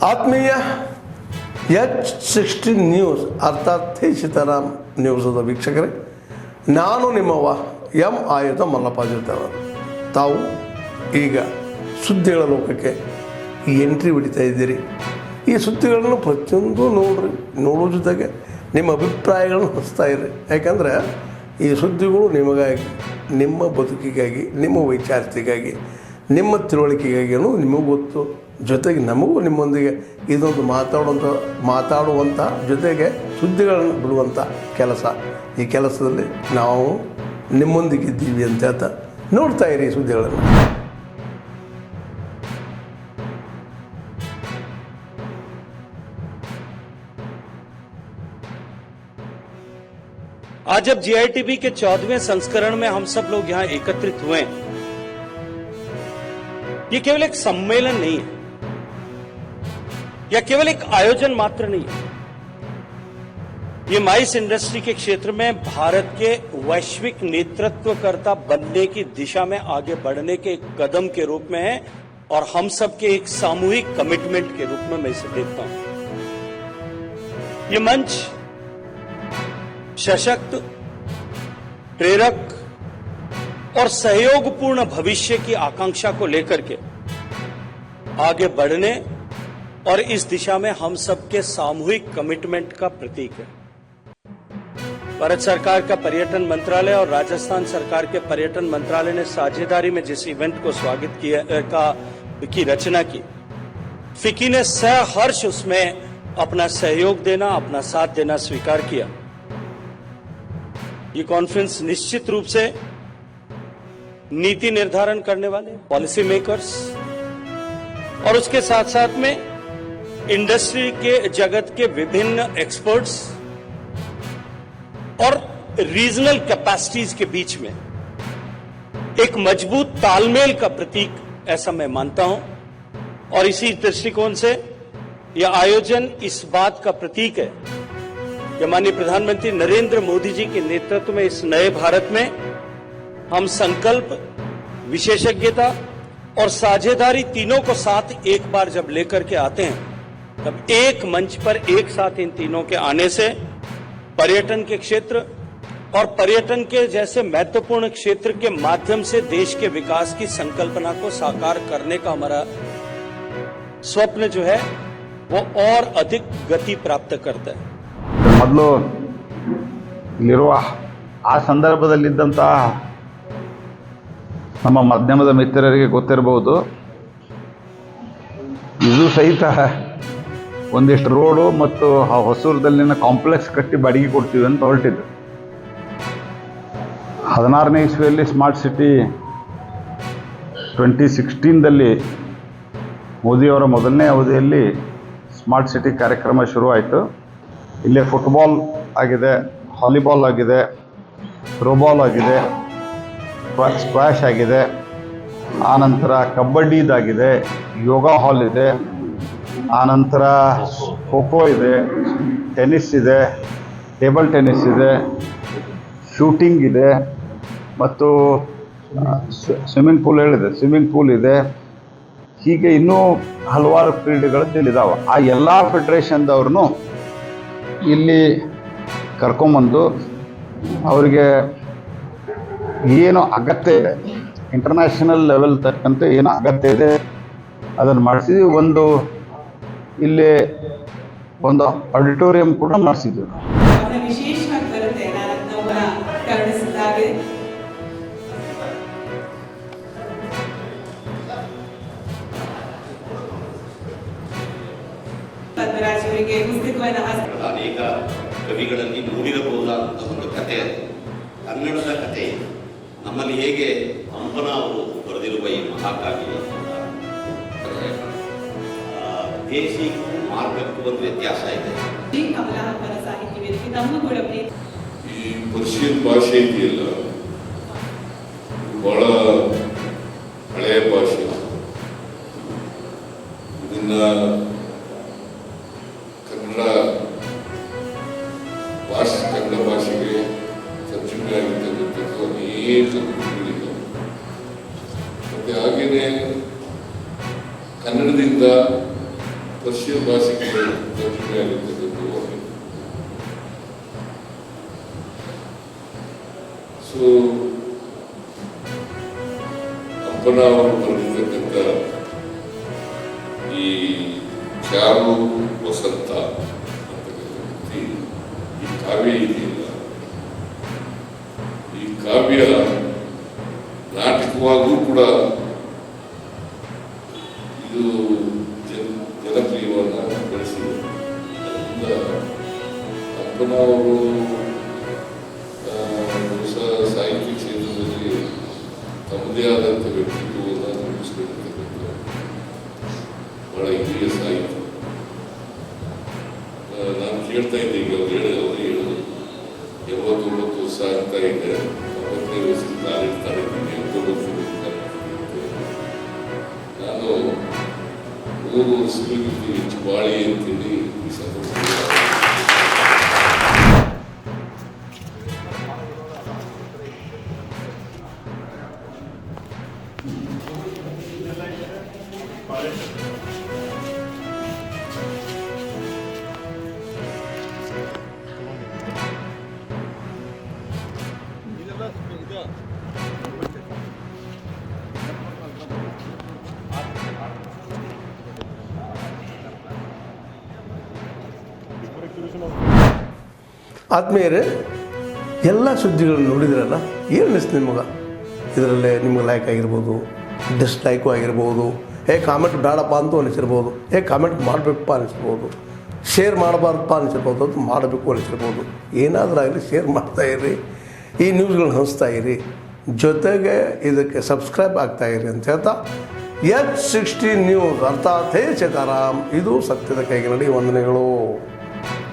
ಆತ್ಮೀಯ H60 news ಅರ್ಥಾತ್ ಸೀತಾರಾಮ್ ನ್ಯೂಸದ ವೀಕ್ಷಕರೇ, ನಾನು ನಿಮ್ಮವ ಎಂ ಆಯುಧ ಮಲ್ಲಪ್ಪ ಜೊತೆವರು. ತಾವು ಈಗ ಸುದ್ದಿಗಳ ಲೋಕಕ್ಕೆ ಎಂಟ್ರಿ ಹೊಡಿತಾ ಇದ್ದೀರಿ. ಈ ಸುದ್ದಿಗಳನ್ನು ಪ್ರತಿಯೊಂದು ನೋಡೋ ಜೊತೆಗೆ ನಿಮ್ಮ ಅಭಿಪ್ರಾಯಗಳನ್ನು ಹಂಚ್ತಾ ಇರಿ. ಯಾಕಂದರೆ ಈ ಸುದ್ದಿಗಳು ನಿಮಗಾಗಿ, ನಿಮ್ಮ ಬದುಕಿಗಾಗಿ, ನಿಮ್ಮ ವೈಚಾರಿಕೆಗಾಗಿ, ನಿಮ್ಮ ತಿಳುವಳಿಕೆಗಾಗಿಯೂ ನಿಮಗೂ ಗೊತ್ತು. ಜೊತೆಗೆ ನಮಗೂ ನಿಮ್ಮೊಂದಿಗೆ ಇದೊಂದು ಮಾತಾಡುವಂಥ ಜೊತೆಗೆ ಸುದ್ದಿಗಳನ್ನು ಬಿಡುವಂಥ ಕೆಲಸ. ಈ ಕೆಲಸದಲ್ಲಿ ನಾವು ನಿಮ್ಮೊಂದಿಗಿದ್ದೀವಿ ಅಂತ ಹೇಳ್ತಾ ನೋಡ್ತಾ ಇರಿ ಸುದ್ದಿಗಳನ್ನು. आज जब जीआईटीबी के 14वें संस्करण में हम सब लोग यहाँ एकत्रित हुए, ये केवल एक सम्मेलन नहीं है या केवल एक आयोजन मात्र नहीं है. ये माइस इंडस्ट्री के क्षेत्र में भारत के वैश्विक नेतृत्वकर्ता बनने की दिशा में आगे बढ़ने के एक कदम के रूप में है और हम सब के एक सामूहिक कमिटमेंट के रूप में मैं इसे देखता हूं. ये मंच सशक्त, प्रेरक और सहयोगपूर्ण भविष्य की आकांक्षा को लेकर के आगे बढ़ने और इस दिशा में हम सबके सामूहिक कमिटमेंट का प्रतीक है. भारत सरकार का पर्यटन मंत्रालय और राजस्थान सरकार के पर्यटन मंत्रालय ने साझेदारी में जिस इवेंट को स्वागत किया की रचना की, फिक्की ने सहर्ष उसमें अपना सहयोग देना, अपना साथ देना स्वीकार किया. ये कॉन्फ्रेंस निश्चित रूप से नीति निर्धारण करने वाले पॉलिसी मेकर्स और उसके साथ साथ में इंडस्ट्री के जगत के विभिन्न एक्सपर्ट्स और रीजनल कैपेसिटीज के बीच में एक मजबूत तालमेल का प्रतीक ऐसा मैं मानता हूं. और इसी दृष्टिकोण से यह आयोजन इस बात का प्रतीक है कि माननीय प्रधानमंत्री नरेंद्र मोदी जी के नेतृत्व में इस नए भारत में हम संकल्प, विशेषज्ञता और साझेदारी तीनों को साथ एक बार जब लेकर के आते हैं, तब एक मंच पर एक साथ इन तीनों के आने से पर्यटन के क्षेत्र और पर्यटन के जैसे महत्वपूर्ण क्षेत्र के माध्यम से देश के विकास की संकल्पना को साकार करने का हमारा स्वप्न जो है वो और अधिक गति प्राप्त करता है. ಮೊದಲು ಇಲ್ಲಿರುವ ಆ ಸಂದರ್ಭದಲ್ಲಿದ್ದಂಥ ನಮ್ಮ ಮಾಧ್ಯಮದ ಮಿತ್ರರಿಗೆ ಗೊತ್ತಿರಬಹುದು, ಇದು ಸಹಿತ ಒಂದಿಷ್ಟು ರೋಡು ಮತ್ತು ಆ ಹೊಸೂರದಲ್ಲಿನ ಕಾಂಪ್ಲೆಕ್ಸ್ ಕಟ್ಟಿ ಬಾಡಿಗೆ ಕೊಡ್ತೀವಿ ಅಂತ ಹೊರಟಿದ್ದು. 16ನೇ ಇಸ್ವಿಯಲ್ಲಿ ಸ್ಮಾರ್ಟ್ ಸಿಟಿ 2016ದಲ್ಲಿ ಮೋದಿಯವರ ಮೊದಲನೇ ಅವಧಿಯಲ್ಲಿ ಸ್ಮಾರ್ಟ್ ಸಿಟಿ ಕಾರ್ಯಕ್ರಮ ಶುರುವಾಯಿತು. ಇಲ್ಲೇ ಫುಟ್ಬಾಲ್ ಆಗಿದೆ, ವಾಲಿಬಾಲ್ ಆಗಿದೆ, ಥ್ರೋಬಾಲ್ ಆಗಿದೆ, ಸ್ಕ್ವಾಷ್ ಆಗಿದೆ, ಆನಂತರ ಕಬಡ್ಡಿದಾಗಿದೆ, ಯೋಗ ಹಾಲ್ ಇದೆ, ಆನಂತರ ಖೋಖೋ ಇದೆ, ಟೆನ್ನಿಸ್ ಇದೆ, ಟೇಬಲ್ ಟೆನ್ನಿಸ್ ಇದೆ, ಶೂಟಿಂಗ್ ಇದೆ ಮತ್ತು ಸ್ವಿಮ್ಮಿಂಗ್ ಪೂಲ್ ಇದೆ. ಹೀಗೆ ಇನ್ನೂ ಹಲವಾರು ಕ್ರೀಡೆಗಳು ಇಲ್ಲಿದ್ದಾವೆ. ಆ ಎಲ್ಲ ಫೆಡರೇಷನ್ದವ್ರನ್ನೂ ಇಲ್ಲಿ ಕರ್ಕೊಂಬಂದು ಅವರಿಗೆ ಏನು ಅಗತ್ಯ ಇದೆ, ಇಂಟರ್ನ್ಯಾಷನಲ್ ಲೆವೆಲ್ ತಕ್ಕಂತೆ ಏನು ಅಗತ್ಯ ಇದೆ ಅದನ್ನು ಮಾಡಿಸಿದ್ವಿ. ಇಲ್ಲಿ ಒಂದು ಆಡಿಟೋರಿಯಂ ಕೂಡ ಮಾಡಿಸಿದ್ವಿ. ವಿಶೇಷವಾಗಿ ಬರುತ್ತೆ ಕರುಣಿಸಿದ್ದಾರೆ. ಪದ್ಮರಾಜರಿಗೆ ಪುಸ್ತಕವನ್ನು ಅನೇಕ ಕವಿಗಳಲ್ಲಿ ಮೂಡಿರಬಹುದಾದಂಥ ಒಂದು ಕಥೆ, ಕನ್ನಡದ ಕಥೆ. ನಮ್ಮಲ್ಲಿ ಹೇಗೆ ಹಂಪನ ಅವರು ಬರೆದಿರುವ ಈ ಮಹಾಕಾವ್ಯ ದೇಶಿಗೂ ಮಾರ್ಗಕ್ಕೂ ಒಂದು ವ್ಯತ್ಯಾಸ ಇದೆ. ಈ ಪರ್ಷಿಯನ್ ಭಾಷೆ ಇದೆಯಲ್ಲ, ಬಹಳ ಹಳೆಯ ಭಾಷೆ. ಇದನ್ನ ಕನ್ನಡ ಭಾಷೆಗೆ ತರ್ಜುಮೆ ಆಗಿರ್ತಕ್ಕಂಥದ್ದು ಅನೇಕ ಕೃತಿಗಳಿವೆ. ಮತ್ತು ಹಾಗೆಯೇ ಕನ್ನಡದಿಂದ ಪರ್ಷಿಯನ್ ಭಾಷೆಗೆ ತರ್ಜುಮೆ ಆಗಿರ್ತಕ್ಕಂಥ ಒಂದು. ಸೊ ಅಪ್ಪನ ಅವರು ಬರೆದಿರ್ತಕ್ಕಂಥ ಈ ಚಾರು ವಸಂತ ಅಂತಕ್ಕಂಥ ಈ ಕಾವ್ಯ ಇದೆಯಲ್ಲ, ಈ ಕಾವ್ಯ ನಾಟಕವಾಗೂ ಕೂಡ ಇದು ಜನಪ್ರಿಯವನ್ನು ಗಳಿಸಿದೆ. ಅದರಿಂದ ಅಪ್ಪನವರು ಹೊಸ ಸಾಹಿತ್ಯ ಕ್ಷೇತ್ರದಲ್ಲಿ ತಮ್ಮದೇ ಆದಂಥ ವ್ಯಕ್ತಿತ್ವವನ್ನು ನಿರ್ಮಿಸಿಕೊಂಡಿರ್ತಕ್ಕಂಥ ಬಹಳ ಹಿರಿಯ ಸಾಹಿತ್ಯ. ನಾನು ಕೇಳ್ತಾ ಇದ್ದೆ, ಈಗ ಅವ್ರು ಹೇಳೋದು 89 ವರ್ಷ ಆಗ್ತಾ ಇದೆ, 40ನೇ ವಯಸ್ಸಿಗೆ ನಾನಿಡ್ತಾ ಇದ್ದೀನಿ, 89 ನಾನು 3 ವರ್ಷಗಳಿಗಿಂತ ಹೆಚ್ಚು ಬಾಳಿ ಅಂತೇಳಿ ಈ ಸಂದರ್ಭದಲ್ಲಿ ಆತ್ಮೀಯರೇ, ಎಲ್ಲ ಸುದ್ದಿಗಳನ್ನು ನೋಡಿದ್ರಲ್ಲ, ಏನು ಅನಿಸ್ತು ನಿಮಗೆ? ಇದರಲ್ಲೇ ನಿಮ್ಗೆ ಲೈಕ್ ಆಗಿರ್ಬೋದು, ಡಿಸ್ಲೈಕು ಆಗಿರ್ಬೋದು, ಕಾಮೆಂಟ್ ಬೇಡಪ್ಪ ಅಂತೂ ಅನಿಸಿರ್ಬೋದು, ಕಾಮೆಂಟ್ ಮಾಡಬೇಕಪ್ಪ ಅನಿಸ್ಬೋದು, ಶೇರ್ ಮಾಡಬಾರ್ದಪ್ಪ ಅನಿಸಿರ್ಬೋದು, ಅದು ಮಾಡಬೇಕು ಅನಿಸಿರ್ಬೋದು. ಏನಾದರೂ ಆಗಲಿ ಶೇರ್ ಮಾಡ್ತಾಯಿರಿ, ಈ ನ್ಯೂಸ್ಗಳನ್ನ ಹಂಚ್ತಾ ಇರಿ, ಜೊತೆಗೆ ಇದಕ್ಕೆ ಸಬ್ಸ್ಕ್ರೈಬ್ ಆಗ್ತಾಯಿರಿ ಅಂತ ಹೇಳ್ತಾ H16 ನ್ಯೂಸ್ ಅರ್ಥಾತ್ ಹೇ ಸೀತಾರಾಮ್, ಇದು ಸತ್ಯದ ಕೈಗೆ ನಡಿ. ವಂದನೆಗಳು.